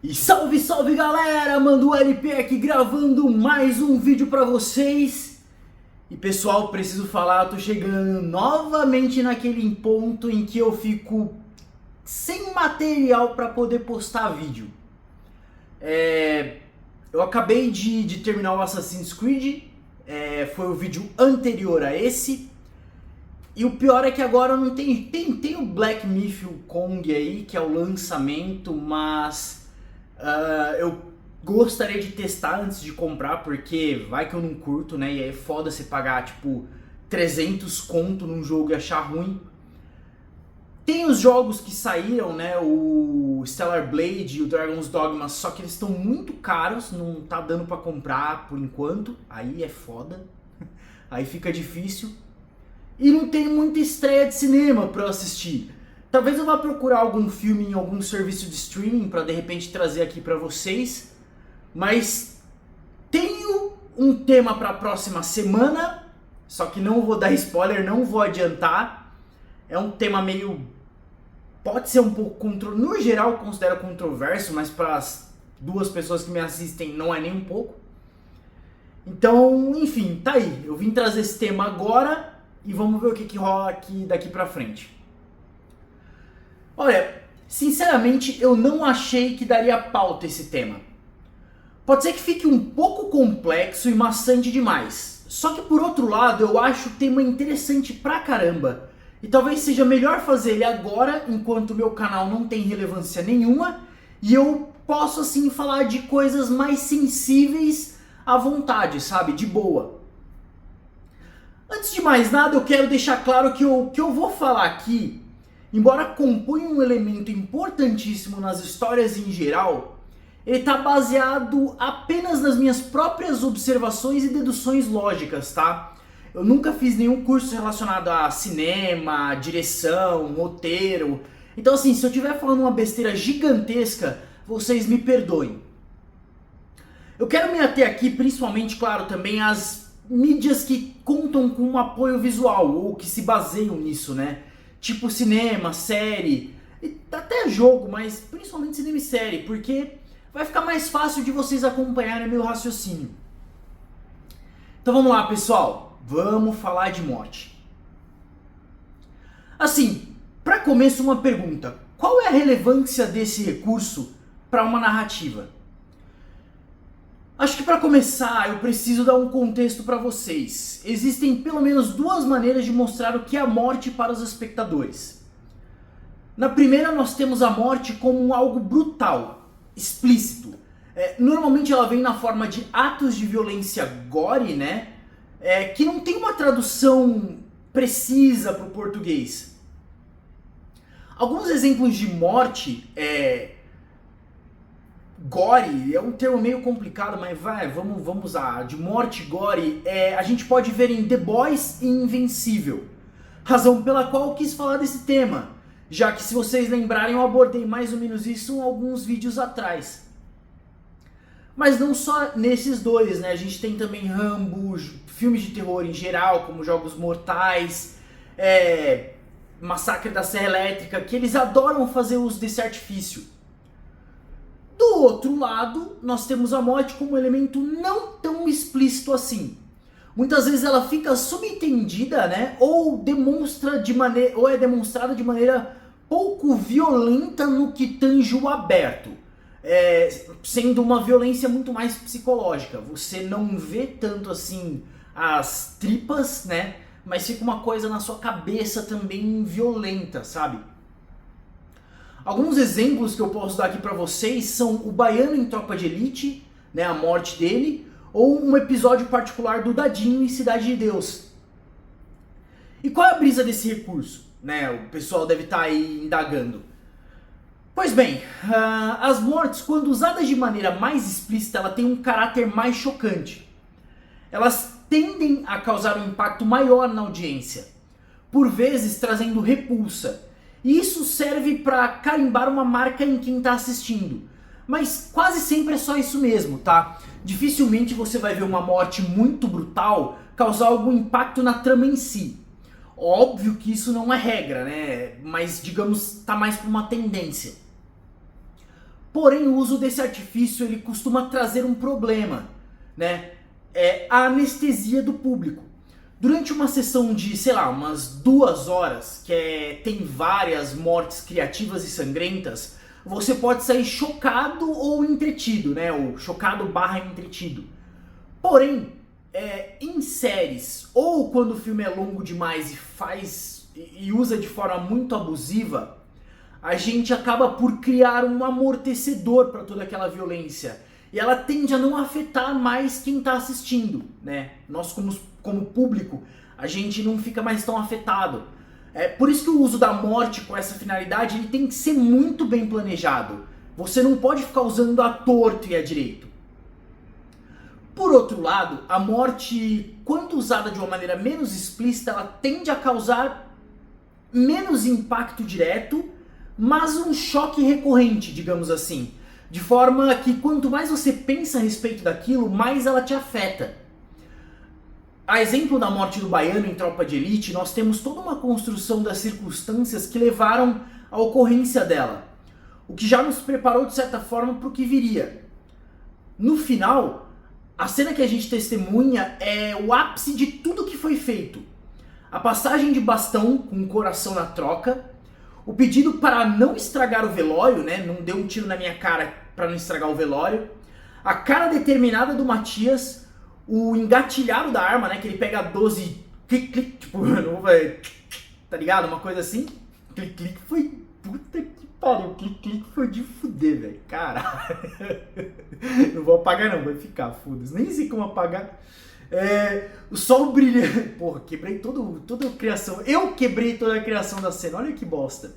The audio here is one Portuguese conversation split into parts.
E salve, salve galera, Mando LP aqui gravando mais um vídeo pra vocês. E pessoal, preciso falar, eu tô chegando novamente naquele ponto em que eu fico sem material pra poder postar vídeo. Eu acabei de terminar o Assassin's Creed, foi o vídeo anterior a esse. E o pior é que agora não tem o Black Myth Wukong aí, que é o lançamento, mas eu gostaria de testar antes de comprar, porque vai que eu não curto, né? E aí é foda você pagar tipo 300 conto num jogo e achar ruim. Tem os jogos que saíram, né? O Stellar Blade e o Dragon's Dogma, só que eles estão muito caros, não tá dando pra comprar por enquanto. Aí é foda, aí fica difícil. E não tem muita estreia de cinema pra eu assistir. Talvez eu vá procurar algum filme em algum serviço de streaming pra de repente trazer aqui pra vocês. Mas tenho um tema pra próxima semana, só que não vou dar spoiler, não vou adiantar. É um tema meio... pode ser um pouco... no geral eu considero controverso, mas para as duas pessoas que me assistem não é nem um pouco. Então, enfim, tá aí. Eu vim trazer esse tema agora e vamos ver o que rola aqui daqui pra frente. Olha, sinceramente eu não achei que daria pauta esse tema. Pode ser que fique um pouco complexo e maçante demais. Só que por outro lado eu acho o tema interessante pra caramba. E talvez seja melhor fazer ele agora, enquanto o meu canal não tem relevância nenhuma. E eu posso assim falar de coisas mais sensíveis à vontade, sabe? De boa. Antes de mais nada, eu quero deixar claro que o que eu vou falar aqui, embora componha um elemento importantíssimo nas histórias em geral, ele está baseado apenas nas minhas próprias observações e deduções lógicas, tá? Eu nunca fiz nenhum curso relacionado a cinema, direção, roteiro. Então assim, se eu estiver falando uma besteira gigantesca, vocês me perdoem. Eu quero me ater aqui principalmente, claro, também às mídias que contam com um apoio visual, ou que se baseiam nisso, né? Tipo cinema, série, e até jogo, mas principalmente cinema e série, porque vai ficar mais fácil de vocês acompanharem meu raciocínio. Então vamos lá, pessoal, vamos falar de morte. Assim, para começo uma pergunta, qual é a relevância desse recurso para uma narrativa? Acho que para começar eu preciso dar um contexto para vocês. Existem pelo menos duas maneiras de mostrar o que é a morte para os espectadores. Na primeira nós temos a morte como algo brutal, explícito. Normalmente ela vem na forma de atos de violência gore, né? Que não tem uma tradução precisa para o português. Alguns exemplos de morte gore é um termo meio complicado, mas vamos usar. De morte gore, a gente pode ver em The Boys e Invencível. Razão pela qual eu quis falar desse tema, já que se vocês lembrarem eu abordei mais ou menos isso em alguns vídeos atrás. Mas não só nesses dois, né? A gente tem também Rambo, filmes de terror em geral, como Jogos Mortais, Massacre da Serra Elétrica, que eles adoram fazer uso desse artifício. Do outro lado, nós temos a morte como um elemento não tão explícito assim. Muitas vezes ela fica subentendida, né? Ou é demonstrada de maneira pouco violenta no que tange o aberto. Sendo uma violência muito mais psicológica. Você não vê tanto assim as tripas, né? Mas fica uma coisa na sua cabeça também violenta, sabe? Alguns exemplos que eu posso dar aqui pra vocês são o Baiano em Tropa de Elite, né, a morte dele, ou um episódio particular do Dadinho em Cidade de Deus. E qual é a brisa desse recurso? Né, o pessoal deve estar aí indagando. Pois bem, as mortes, quando usadas de maneira mais explícita, ela tem um caráter mais chocante. Elas tendem a causar um impacto maior na audiência, por vezes trazendo repulsa. E isso serve para carimbar uma marca em quem está assistindo. Mas quase sempre é só isso mesmo, tá? Dificilmente você vai ver uma morte muito brutal causar algum impacto na trama em si. Óbvio que isso não é regra, né? Mas digamos, tá mais para uma tendência. Porém, o uso desse artifício ele costuma trazer um problema, né? É a anestesia do público. Durante uma sessão de, sei lá, umas 2 horas, tem várias mortes criativas e sangrentas, você pode sair chocado ou entretido, né? Ou chocado barra entretido. Porém, em séries, ou quando o filme é longo demais e usa de forma muito abusiva, a gente acaba por criar um amortecedor para toda aquela violência. E ela tende a não afetar mais quem está assistindo, né? Nós como público, a gente não fica mais tão afetado. Por isso que o uso da morte com essa finalidade ele tem que ser muito bem planejado. Você não pode ficar usando a torto e a direito. Por outro lado, a morte, quando usada de uma maneira menos explícita, ela tende a causar menos impacto direto, mas um choque recorrente, digamos assim. De forma que quanto mais você pensa a respeito daquilo, mais ela te afeta. A exemplo da morte do baiano em Tropa de Elite, nós temos toda uma construção das circunstâncias que levaram à ocorrência dela. O que já nos preparou de certa forma para o que viria. No final, a cena que a gente testemunha é o ápice de tudo que foi feito. A passagem de bastão com o coração na troca, o pedido para não estragar o velório, né? Não dê um tiro na minha cara para não estragar o velório. A cara determinada do Matias, o engatilhado da arma, né? Que ele pega 12, clic, clic, tipo, tá ligado? Uma coisa assim. Clic, clic foi, puta que pariu, clic, clic foi de fuder, velho. Caralho. Não vou apagar não, vai ficar, foda-se. Nem sei como apagar. O sol brilhando. Porra, quebrei toda a criação. Eu quebrei toda a criação da cena. Olha que bosta.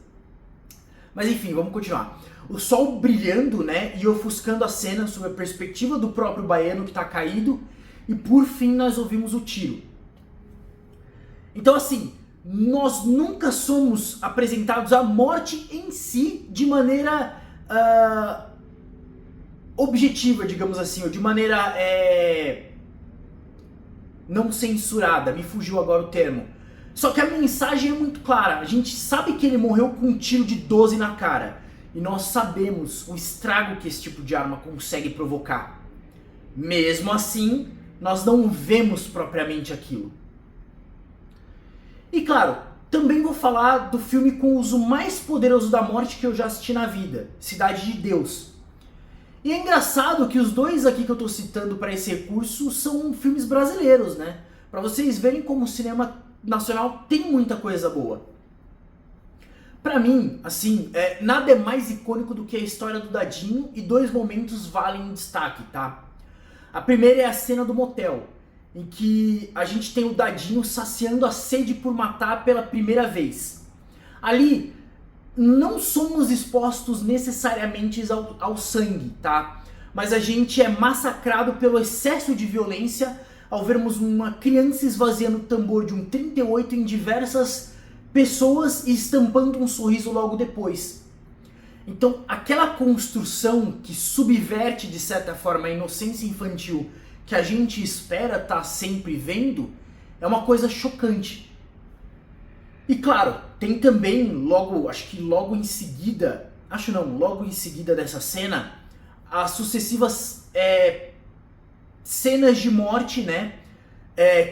Mas enfim, vamos continuar. O sol brilhando, né? E ofuscando a cena sob a perspectiva do próprio baiano que tá caído. E por fim nós ouvimos o tiro. Então assim, nós nunca somos apresentados à morte em si de maneira objetiva, digamos assim. Ou de maneira... não censurada, me fugiu agora o termo. Só que a mensagem é muito clara. A gente sabe que ele morreu com um tiro de 12 na cara. E nós sabemos o estrago que esse tipo de arma consegue provocar. Mesmo assim, nós não vemos propriamente aquilo. E claro, também vou falar do filme com o uso mais poderoso da morte que eu já assisti na vida, Cidade de Deus. E é engraçado que os dois aqui que eu tô citando para esse recurso são filmes brasileiros, né? Para vocês verem como o cinema nacional tem muita coisa boa. Para mim, assim, nada é mais icônico do que a história do Dadinho e 2 momentos valem destaque, tá? A primeira é a cena do motel, em que a gente tem o Dadinho saciando a sede por matar pela primeira vez. Ali... não somos expostos necessariamente ao sangue, tá? Mas a gente é massacrado pelo excesso de violência ao vermos uma criança esvaziando o tambor de um 38 em diversas pessoas e estampando um sorriso logo depois. Então, aquela construção que subverte de certa forma a inocência infantil que a gente espera estar sempre vendo é uma coisa chocante. E claro, tem também logo em seguida dessa cena, as sucessivas cenas de morte, né?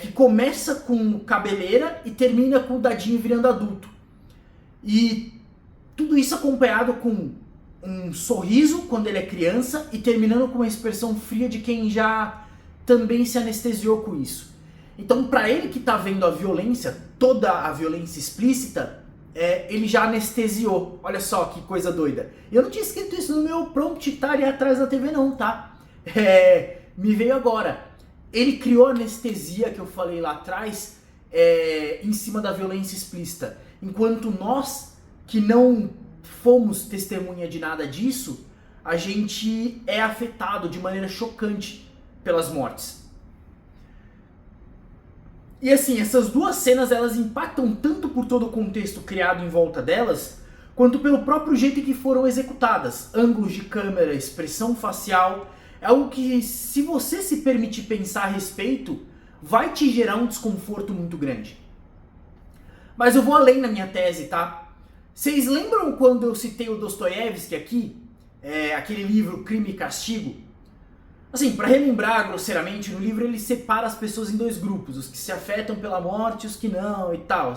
Que começa com Cabeleira e termina com o Dadinho virando adulto. E tudo isso acompanhado com um sorriso quando ele é criança e terminando com uma expressão fria de quem já também se anestesiou com isso. Então, para ele que tá vendo a violência, toda a violência explícita, ele já anestesiou. Olha só que coisa doida. Eu não tinha escrito isso no meu prompt que tá ali atrás da TV não, tá? Me veio agora. Ele criou a anestesia que eu falei lá atrás em cima da violência explícita. Enquanto nós, que não fomos testemunha de nada disso, a gente é afetado de maneira chocante pelas mortes. E assim, essas 2 cenas elas impactam tanto por todo o contexto criado em volta delas, quanto pelo próprio jeito em que foram executadas. Ângulos de câmera, expressão facial, é algo que, se você se permitir pensar a respeito, vai te gerar um desconforto muito grande. Mas eu vou além na minha tese, tá? Vocês lembram quando eu citei o Dostoiévski aqui? aquele livro Crime e Castigo. Assim, para relembrar grosseiramente, no livro ele separa as pessoas em dois grupos, os que se afetam pela morte e os que não e tal.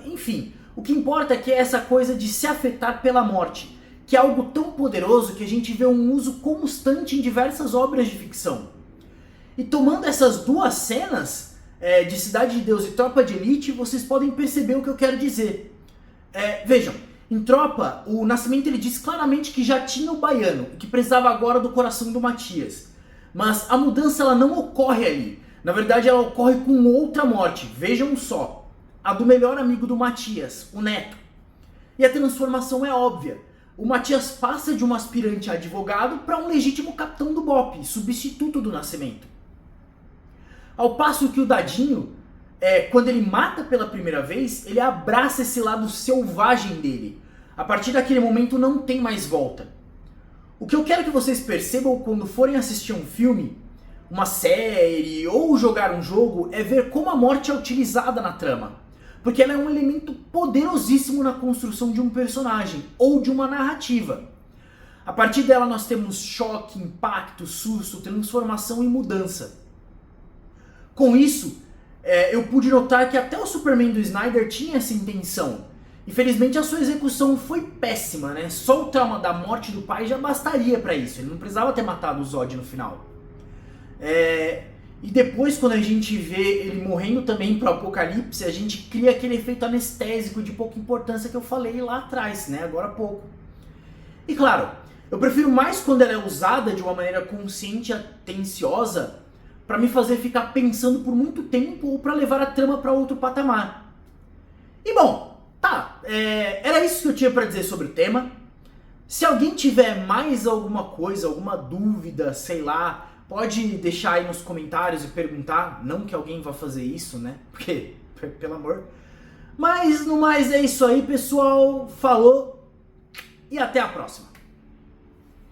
Enfim, o que importa é que é essa coisa de se afetar pela morte, que é algo tão poderoso que a gente vê um uso constante em diversas obras de ficção. E tomando essas duas cenas, de Cidade de Deus e Tropa de Elite, vocês podem perceber o que eu quero dizer. Vejam, em Tropa, o Nascimento ele diz claramente que já tinha o baiano, que precisava agora do coração do Matias. Mas a mudança ela não ocorre ali. Na verdade, ela ocorre com outra morte. Vejam só, a do melhor amigo do Matias, o Neto. E a transformação é óbvia. O Matias passa de um aspirante a advogado para um legítimo capitão do BOPE, substituto do Nascimento. Ao passo que o Dadinho, quando ele mata pela primeira vez, ele abraça esse lado selvagem dele. A partir daquele momento não tem mais volta. O que eu quero que vocês percebam quando forem assistir um filme, uma série ou jogar um jogo é ver como a morte é utilizada na trama. Porque ela é um elemento poderosíssimo na construção de um personagem ou de uma narrativa. A partir dela nós temos choque, impacto, susto, transformação e mudança. Com isso, eu pude notar que até o Superman do Snyder tinha essa intenção. Infelizmente a sua execução foi péssima, né? Só o trauma da morte do pai já bastaria pra isso. Ele não precisava ter matado o Zod no final. E depois, quando a gente vê ele morrendo também pro Apocalipse, a gente cria aquele efeito anestésico de pouca importância que eu falei lá atrás, né? Agora há pouco. E claro, eu prefiro mais quando ela é usada de uma maneira consciente e atenciosa pra me fazer ficar pensando por muito tempo ou pra levar a trama pra outro patamar. E bom, era isso que eu tinha pra dizer sobre o tema. Se alguém tiver mais alguma coisa, alguma dúvida, sei lá, pode deixar aí nos comentários e perguntar. Não que alguém vá fazer isso, né? Porque, pelo amor. Mas no mais é isso aí, pessoal. Falou e até a próxima.